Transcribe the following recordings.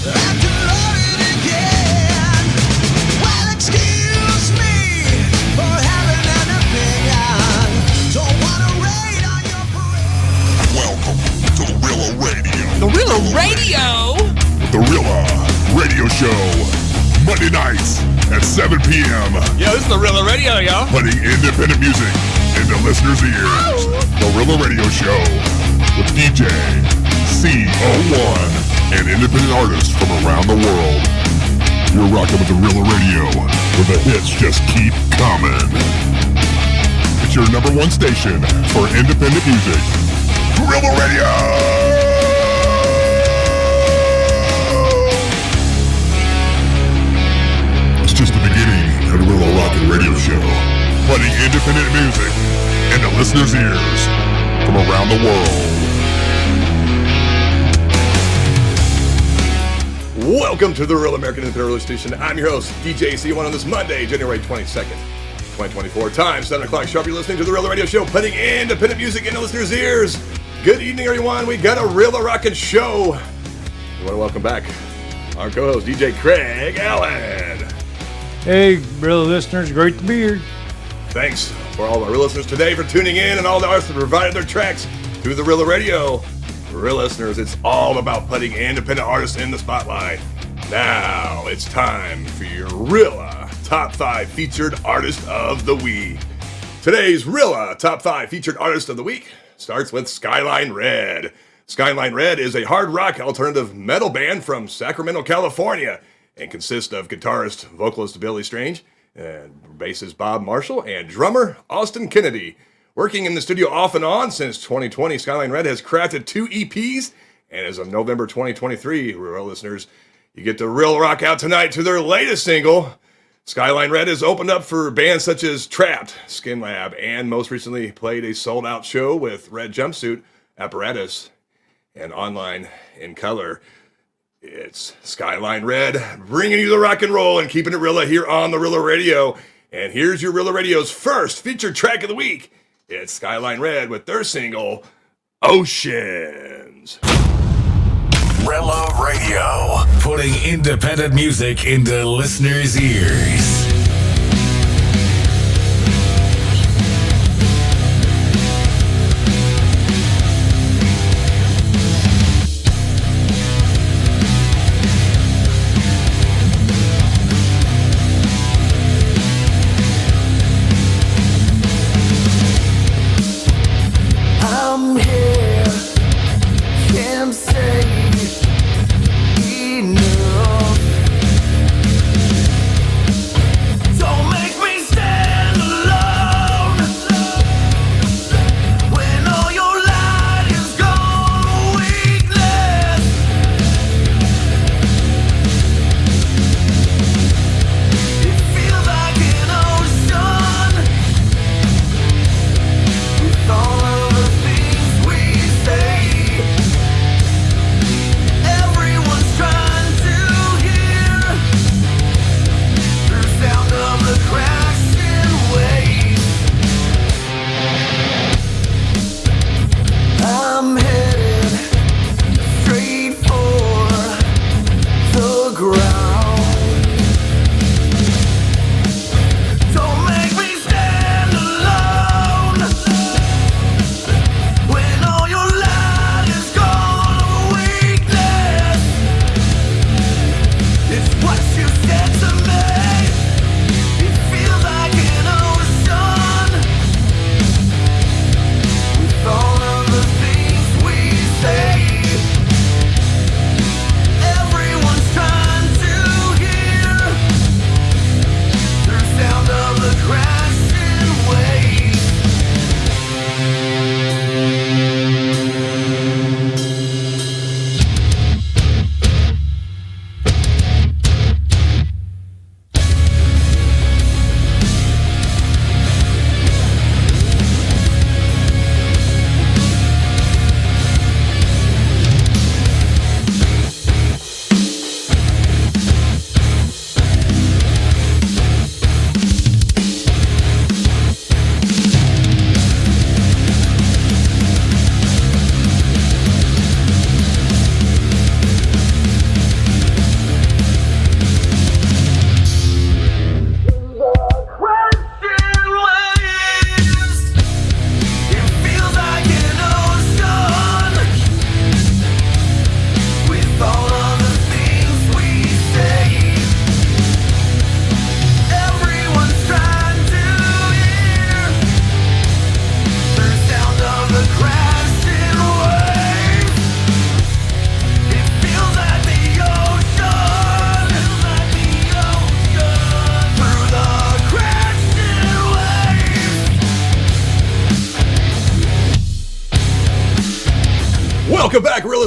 The Rela Radio? The Rela Radio Show. Monday nights at 7 p.m. Yo, this is the Rela Radio, y'all. Putting independent music into listeners' ears. Ow. The Rela Radio Show with DJ C01 and independent artists from around the world. You're rocking with the Rela Radio, where the hits just keep coming. It's your number one station for independent music. Rela Radio! It's just the beginning of the Rela Rockin' Radio Show, putting independent music into listeners' ears from around the world. Welcome to the Real American Independent Radio Station. I'm your host, DJ C1, on this Monday, January 22nd, 2024. Time, 7 o'clock sharp. You're listening to the Real Radio Show, putting independent music into listeners' ears. Good evening, everyone. We got a Real Rockin' Show. We want to welcome back our co-host, DJ Craig Allen. Hey, Real listeners, great to be here. Thanks for all of our real listeners today for tuning in and all the artists that provided their tracks through the Real Radio. Real listeners, it's all about putting independent artists in the spotlight. Now it's time for your Rela Top 5 Featured Artist of the Week. Today's Rela Top 5 Featured Artist of the Week starts with SKYLINE Red. SKYLINE Red is a hard rock alternative metal band from Sacramento, California, and consists of guitarist, vocalist Billy Strange, and bassist Bob Marshall, and drummer Austin Kennedy. Working in the studio off and on since 2020, SKYLINE Red has crafted 2 EPs, and as of November 2023, Real listeners, you get to Real Rock out tonight to their latest single. SKYLINE Red has opened up for bands such as Trapped, Skin Lab, and most recently played a sold-out show with Red Jumpsuit, Apparatus, and Online in Color. It's SKYLINE Red bringing you the rock and roll and keeping it Rela here on the Rela Radio. And here's your Rela Radio's first featured track of the week. It's SKYLINE Red with their single, Oceans. Rela Radio, putting independent music into listeners' ears. I'm here, can't say enough.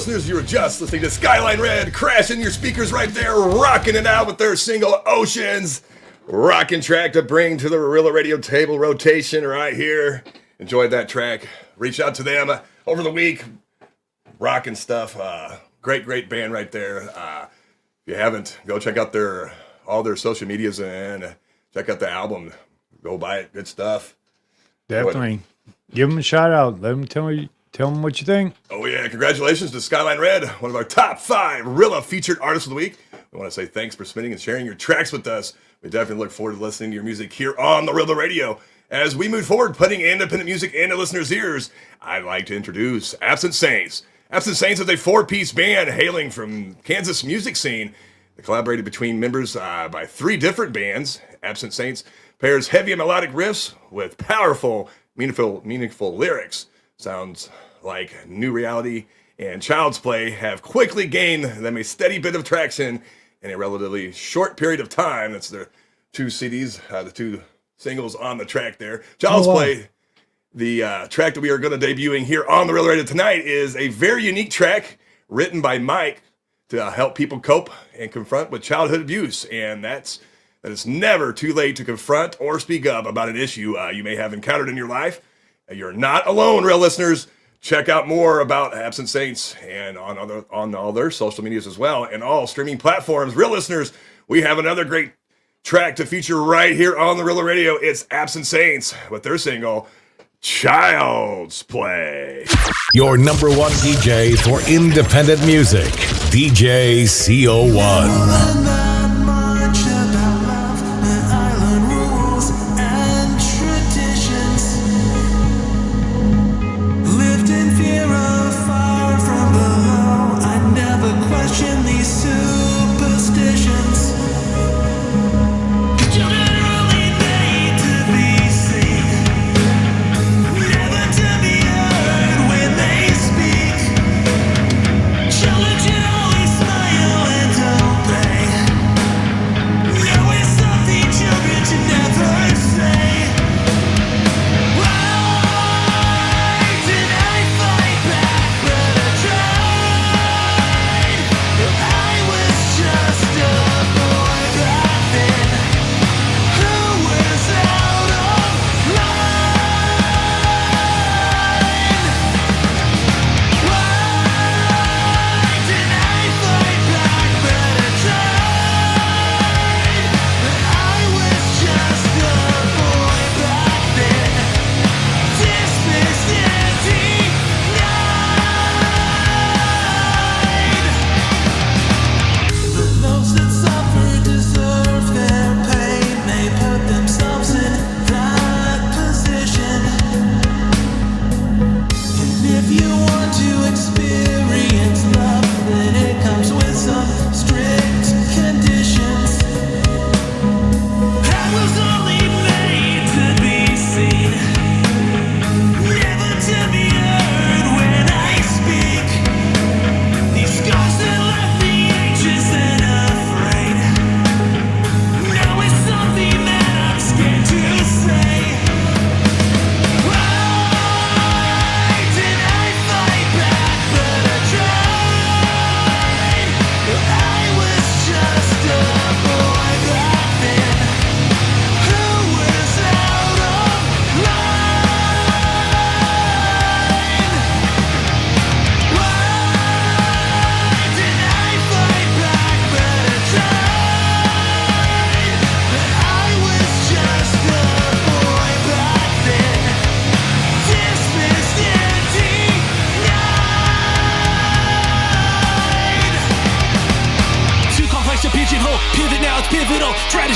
listeners, you were just listening to SKYLINE Red, crashing your speakers right there, rocking it out with their single Oceans. Rocking track to bring to the Rela Radio table rotation right here. Enjoyed that track. Reach out to them over the week. Rocking stuff. Great band right there. If you haven't, go check out all their social medias and check out the album. Go buy it. Good stuff. Definitely. Give them a shout out. Let them tell them what you think. Oh, yeah. Congratulations to SKYLINE Red, one of our top 5 Rela featured artists of the week. We want to say thanks for submitting and sharing your tracks with us. We definitely look forward to listening to your music here on the Rela Radio. As we move forward, putting independent music into listeners' ears, I'd like to introduce Absent Saints. Absent Saints is a 4-piece band hailing from Kansas music scene. They collaborated between members by 3 different bands. Absent Saints pairs heavy and melodic riffs with powerful, meaningful lyrics. Sounds like New Reality and Child's Play have quickly gained them a steady bit of traction in a relatively short period of time. That's their 2 CDs, the 2 singles on the track there. Child's Play, the track that we are going to debuting here on the Rela Radio tonight, is a very unique track written by Mike to help people cope and confront with childhood abuse. And that it's never too late to confront or speak up about an issue you may have encountered in your life. You're not alone, real listeners. Check out more about Absent Saints and on all their social medias as well, and all streaming platforms. Real listeners, we have another great track to feature right here on the Rela Radio. It's Absent Saints with their single, Child's Play. Your number 1 DJ for independent music, DJ CO1.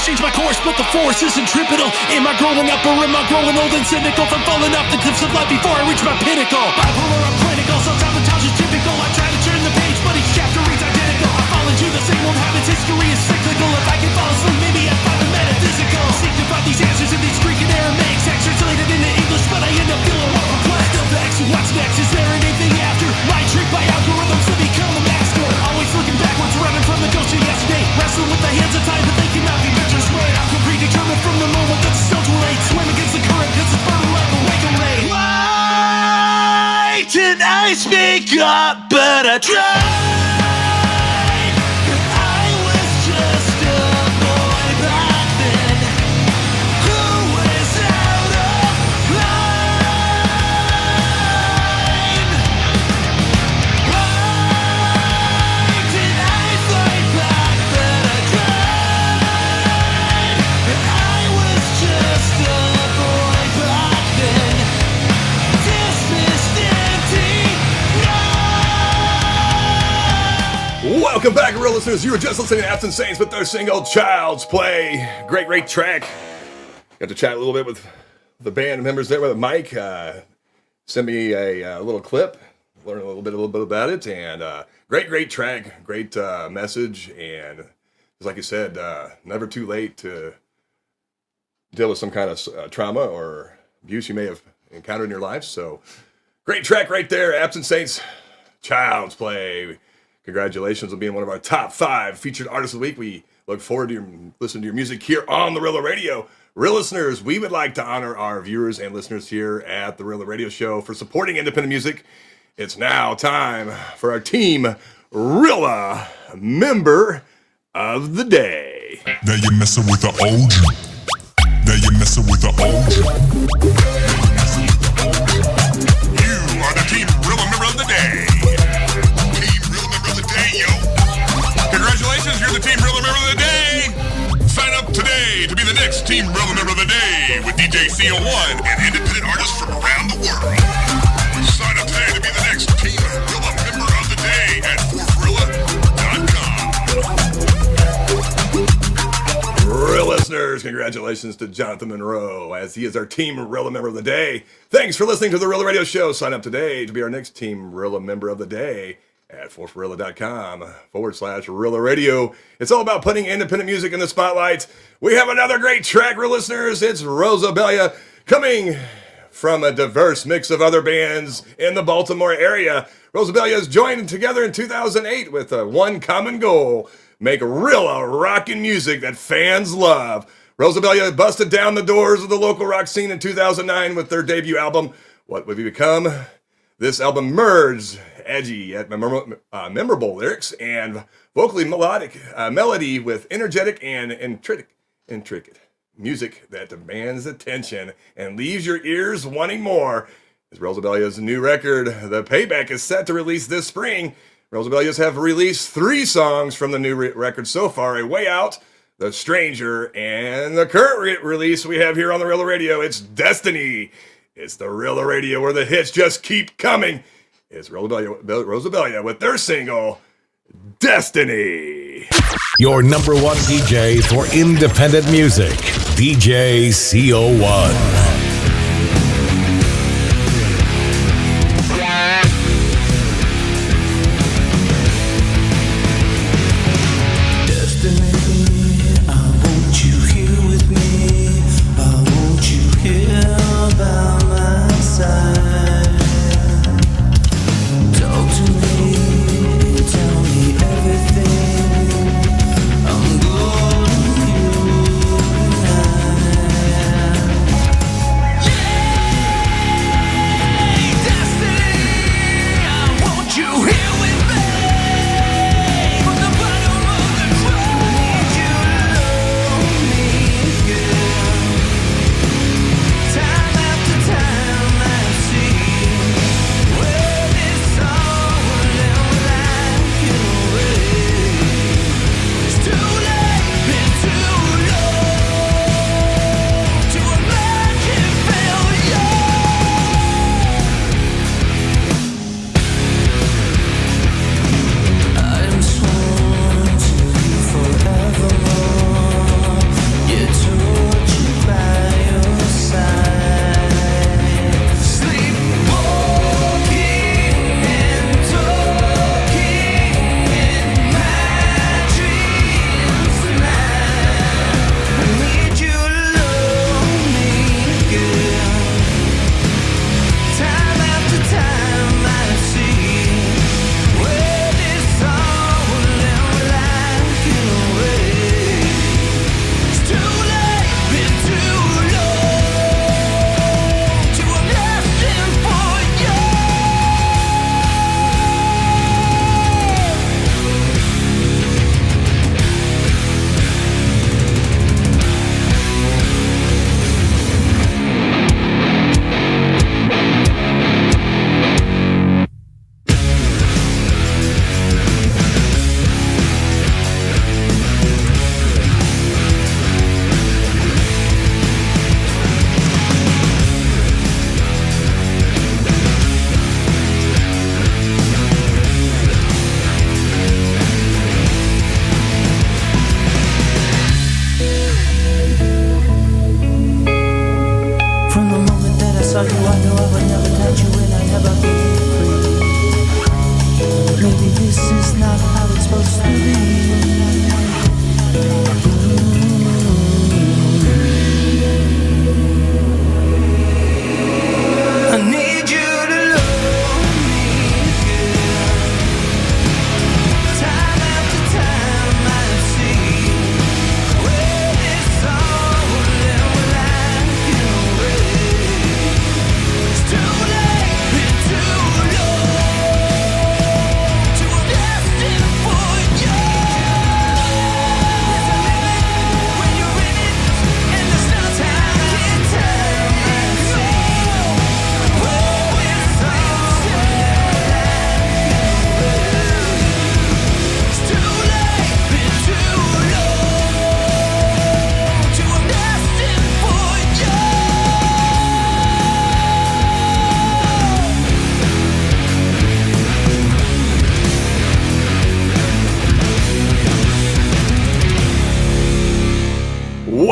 change my course, but the force isn't trivial. Am I growing up or am I growing old and cynical from falling off the cliffs of life before I reach my pinnacle? Bipolar or clinical, self-sabotage is typical. I try to turn the page, but each chapter reads identical. I fall into the same old habits, history is cyclical. If I can fall asleep, maybe I'd find the metaphysical. Seek to find these answers in these Greek and Aramaic texts translated into English, but I end up feeling more perplexed. Still vexed, what's next? Is there anything after? My trick by algorithms to become a master. Always looking backwards, running from the ghost of yesterday. Wrestling with the hands of time, but they cannot be measured straight. I'm predetermined from the moment that the stones were laid. Swim against the current, cause it's burning like a wake ray. Why didn't I speak up, but I tried. I was just a boy back then who was out of line. Why did I fight back, but I tried. I was just a boy back then, dismissed and denied. Welcome back, real listeners. You were just listening to Absent Saints with their single Child's Play. Great track. Got to chat a little bit with the band members there with Mike. Sent me a little clip, learn a little bit about it, and great track, great message, and just like you said, never too late to deal with some kind of trauma or abuse you may have encountered in your life. So great track right there, Absent Saints, Child's Play. Congratulations on being one of our top 5 featured artists of the week. We look forward to listening to your music here on the Rela Radio. Real listeners, we would like to honor our viewers and listeners here at the Rela Radio Show for supporting independent music. It's now time for our Team Rela Member of the Day. Now you're messing with the OG. Now you're messing with the OG. You are the Team Rela Member of the Day. Team Rela Member of the Day, yo. Congratulations, you're the Team Rela Member of the Day. Sign up today to be the next Team Rela Member of the Day with DJ CO1 and independent artists from around the world. Sign up today to be the next Team Rela Member of the Day at forthrilla.com. Real listeners, congratulations to Jonathan Monroe as he is our Team Rela Member of the Day. Thanks for listening to the Rela Radio Show. Sign up today to be our next Team Rela Member of the Day at forthrilla.com/Rela Radio. It's all about putting independent music in the spotlight. We have another great track, real listeners. It's Rosabella, coming from a diverse mix of other bands in the Baltimore area. Rosabella has joined together in 2008 with one common goal: make Rela rockin' music that fans love. Rosabella busted down the doors of the local rock scene in 2009 with their debut album, What Would We Become? This album merged edgy yet memorable lyrics and vocally melodic melody with energetic and intricate music that demands attention and leaves your ears wanting more. As Rosabella's new record, The Payback, is set to release this spring. Rosabellas have released 3 songs from the new record so far: A Way Out, The Stranger, and the current release we have here on the Rela Radio. It's Destiny. It's the Rela Radio where the hits just keep coming. It's Rosabella with their single, Destiny. Your number 1 DJ for independent music, DJ CO1.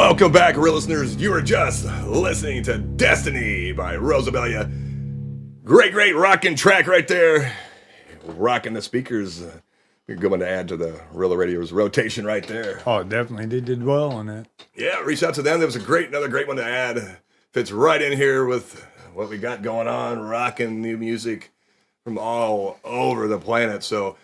Welcome back, real listeners. You are just listening to Destiny by Rosabella. Great rocking track right there. Rocking the speakers. You're going to add to the Rela Radio's rotation right there. Oh, definitely. They did well on that. Yeah, reach out to them. There was another great one to add. Fits right in here with what we got going on, rocking new music from all over the planet. So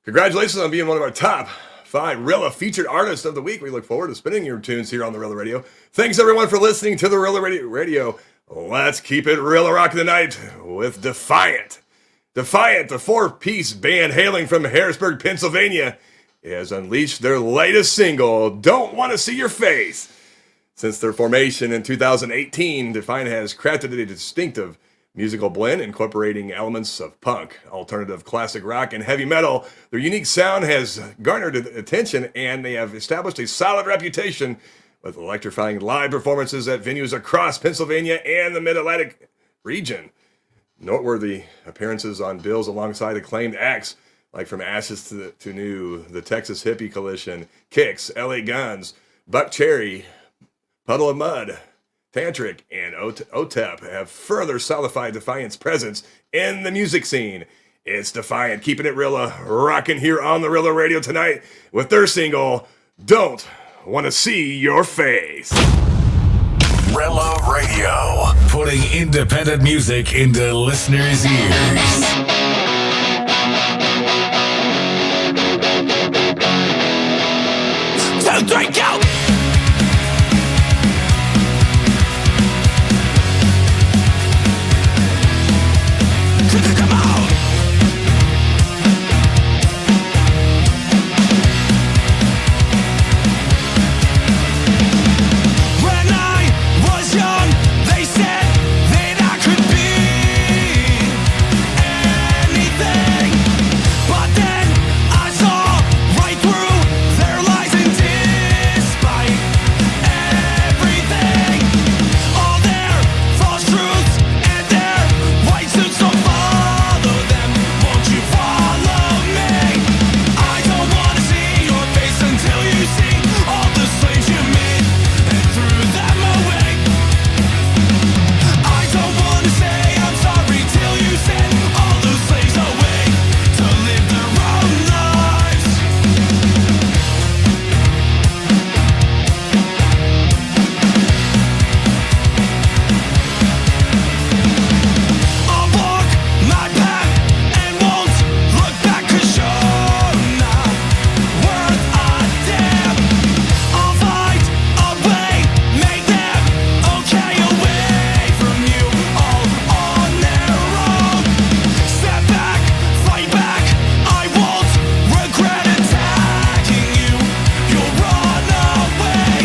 congratulations on being one of our top 5 Rela featured artists of the week. We look forward to spinning your tunes here on the Rela Radio. Thanks everyone for listening to the Rela Radio. Let's keep it Rela rocking tonight with Defiant. Defiant, the 4-piece band hailing from Harrisburg, Pennsylvania, has unleashed their latest single, Don't Want to See Your Face. Since their formation in 2018, Defiant has crafted a distinctive musical blend incorporating elements of punk, alternative classic rock, and heavy metal. Their unique sound has garnered attention, and they have established a solid reputation with electrifying live performances at venues across Pennsylvania and the Mid-Atlantic region. Noteworthy appearances on bills alongside acclaimed acts like From Ashes to New, the Texas Hippie Coalition, Kicks, LA Guns, Buck Cherry, Puddle of Mud, Tantric, and OTEP have further solidified Defiant's presence in the music scene. It's Defiant, keeping it Rela, rocking here on the Rela Radio tonight with their single, Don't Want to See Your Face. Rela Radio, putting independent music into listeners' ears. 2, 3, go! Come on! When I was young, they said that I could be anything. But then I saw right through their lies and despite everything. All their false truths and their white suits don't follow them. Won't you follow me? I don't wanna see your face until you see all the slaves you made and threw them away. I don't wanna say I'm sorry till you sent all those slaves away to live their own lives. I'll walk my path and won't look back 'cause you're not worth a damn. I'll find a way, make them okay away from you, all on their own. Step back, fight back, I won't regret attacking you. You'll run away.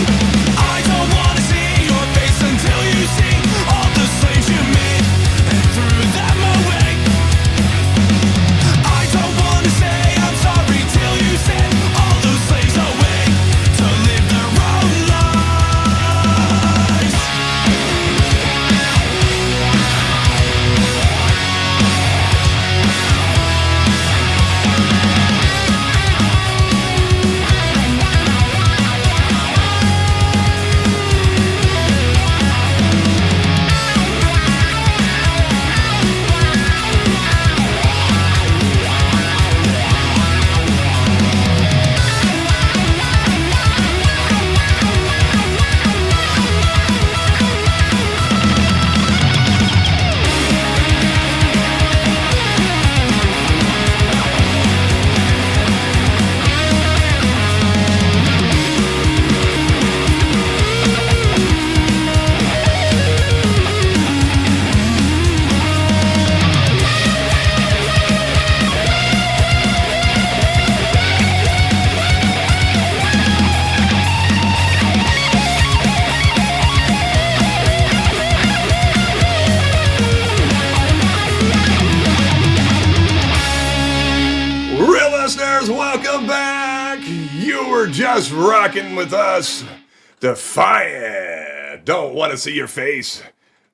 I don't wanna see your face until you see all the slaves you made and threw them away. I don't wanna say I'm sorry till you sent all those slaves away to live their own lives. Real listeners, welcome back. You were just rocking with us. Defiant. Don't want to see your face.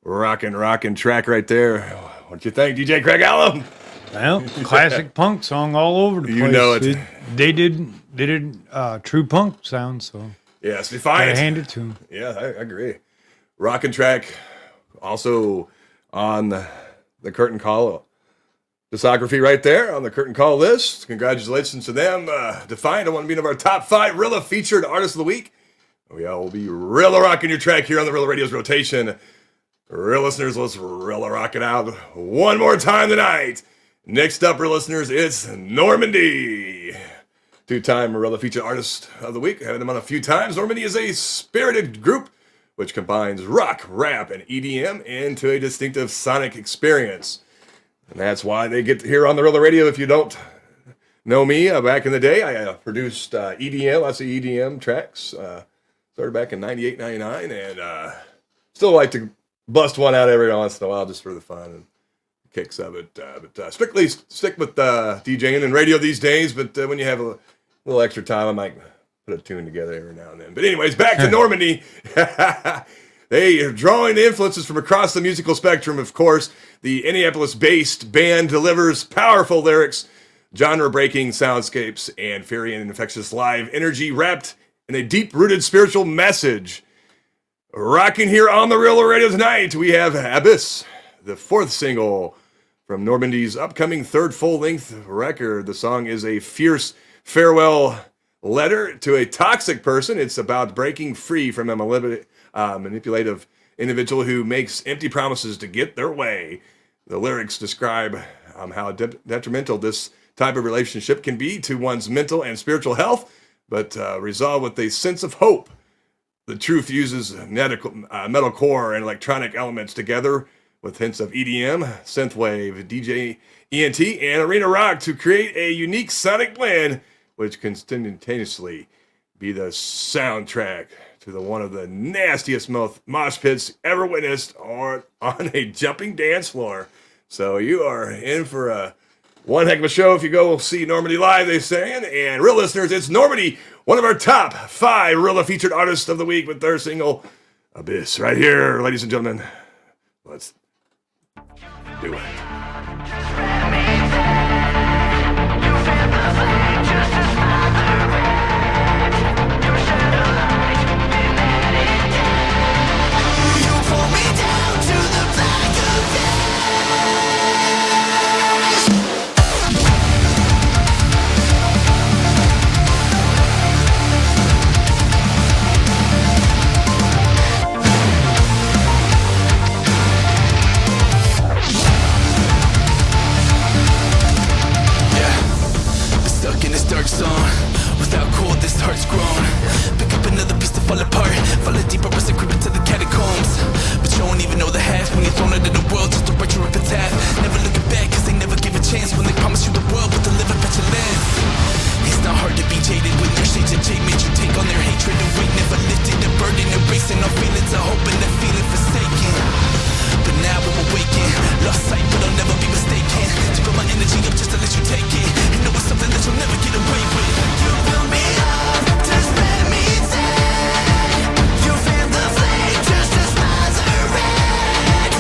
Rockin' track right there. What you think, DJ Craig Allen? Well, classic punk song all over the place. You know it. They did true punk sound, so Yes, Gotta Defiant. hand it to him. Yeah, I agree. Rockin' track, also on the Curtain Call discography right there on the Curtain Call list. Congratulations to them. Defiant, one of being of our top 5 Rilla featured artists of the week. We all will be Rilla rocking your track here on the Rilla Radio's rotation. Real listeners, let's Rilla rock it out one more time tonight. Next up, real listeners, it's Normandy. 2-time Rilla featured artist of the week. Having them on a few times. Normandy is a spirited group which combines rock, rap, and EDM into a distinctive sonic experience. And that's why they get here on the Rilla Radio. If you don't know me, back in the day, I produced EDM, lots of EDM tracks. Started back in 98, 99, and still like to bust one out every once in a while just for the fun and kicks of it. But strictly stick with DJing and radio these days, but when you have a little extra time, I might put a tune together every now and then. But anyways, back to Normandy. They are drawing the influences from across the musical spectrum. Of course, the Indianapolis-based band delivers powerful lyrics, genre-breaking soundscapes, and fiery and infectious live energy wrapped in a deep-rooted spiritual message. Rocking here on the Rilla Radio tonight, we have Abyss, the 4th single from Normandy's upcoming 3rd full-length record. The song is a fierce farewell letter to a toxic person. It's about breaking free from a manipulative individual who makes empty promises to get their way. The lyrics describe how detrimental this type of relationship can be to one's mental and spiritual health, but resolved with a sense of hope. The truth uses metalcore and electronic elements together with hints of EDM, synthwave, DJ, ENT, and arena rock to create a unique sonic blend which can simultaneously be the soundtrack to one of the nastiest mosh pits ever witnessed or on a jumping dance floor. So you are in for one heck of a show if you go see Normandy live, they say. And real listeners, it's Normandy, one of our top 5 Rilla featured artists of the week with their single, Abyss. Right here, ladies and gentlemen. Let's do it. Without cold, this heart's grown. Pick up another piece to fall apart. Fall deeper as I creep into the catacombs. But you don't even know the half when you're thrown into the world just to write your epitaph. Never looking back, cause they never give a chance when they promise you the world, but deliver bet you live. It's not hard to be jaded when their shades of jade made you take on their hatred. The weight never lifted, the burden erasing all feelings of hope and the feeling forsaken. But now I'm awakened, lost sight but I'll never be mistaken. To put my energy up just to let you take it, and know it's something that you'll never get away with. You build me up to spread me dead. You fan the flame just to smother it.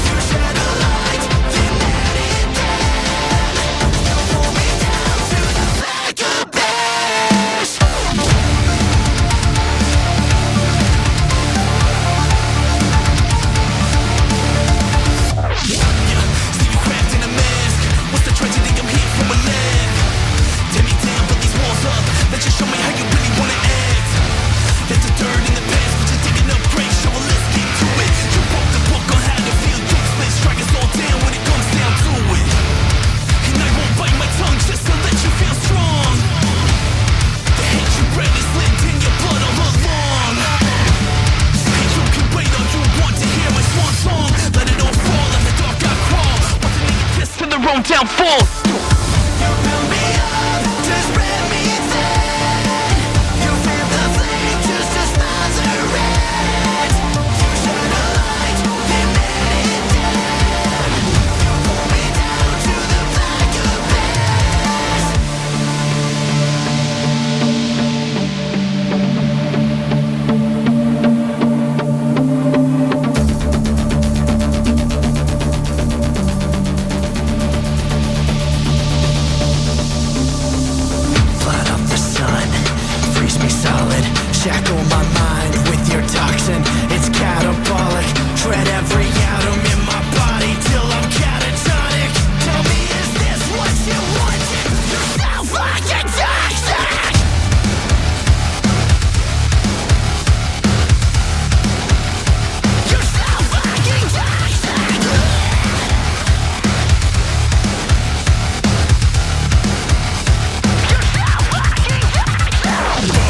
You shed a light, then let it down. You pull me down to the black abyss. See me cracked in a mask. What's the tragedy? I'm here from a land. Tear me down, put these walls up. Let's just show me how you really wanna act. Let the dirt in the past, but you're digging up great. So let's get to it. You wrote the book on how to feel useless. Strike us all down when it comes down to it. And I won't bite my tongue just to let you feel strong. The hate you read is lit in your blood all along. And you can wait all you want to hear my swan song. Let it all fall, let the dark I crawl. Want to make a kiss to their own downfall. You build me up to spread me thin. You fan the flame just to smother it. You shine a light, then let it down. You pull me down to the black abyss. shackle my mind with your toxin. It's catabolic. Tread every atom in my body till I'm catatonic. Tell me, is this what you wanted? You're so fucking toxic. You're so fucking toxic. You're so fucking toxic.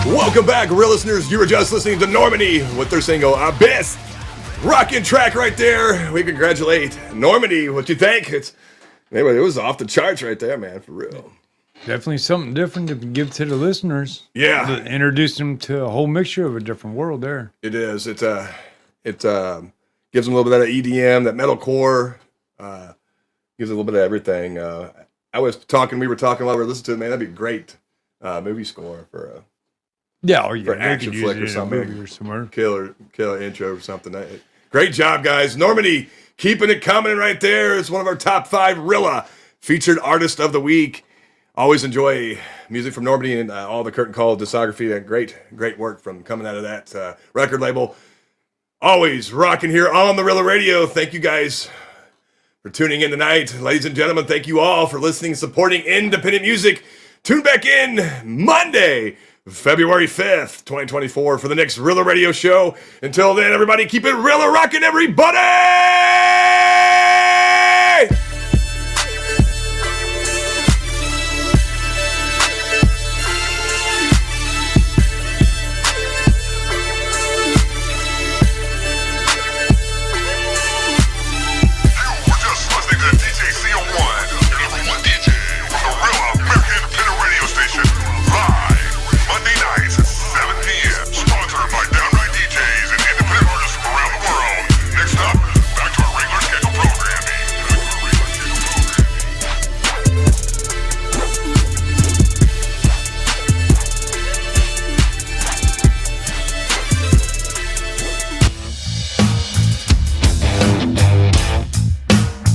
Welcome back, real listeners. You were just listening to Normandy with their single Abyss. Rockin' track right there. We congratulate Normandy. What you think? Anyway, it was off the charts right there, man, for real. Definitely something different to give to the listeners. Yeah. To introduce them to a whole mixture of a different world there. It is. It gives them a little bit of that EDM, that metalcore. Gives a little bit of everything. We were talking while we were listening to it, man. That'd be a great movie score for Yeah, for an action flick or something. Or somewhere. Killer intro or something. Great job, guys. Normandy, keeping it coming right there. It's one of our top 5 Rela featured artist of the week. Always enjoy music from Normandy and all the Curtain Call discography. Great work from coming out of that record label. Always rocking here on the Rela Radio. Thank you guys for tuning in tonight. Ladies and gentlemen, thank you all for listening and supporting independent music. Tune back in Monday, February 5th, 2024 for the next Rela Radio Show. Until then, everybody, keep it Rela rocking, everybody!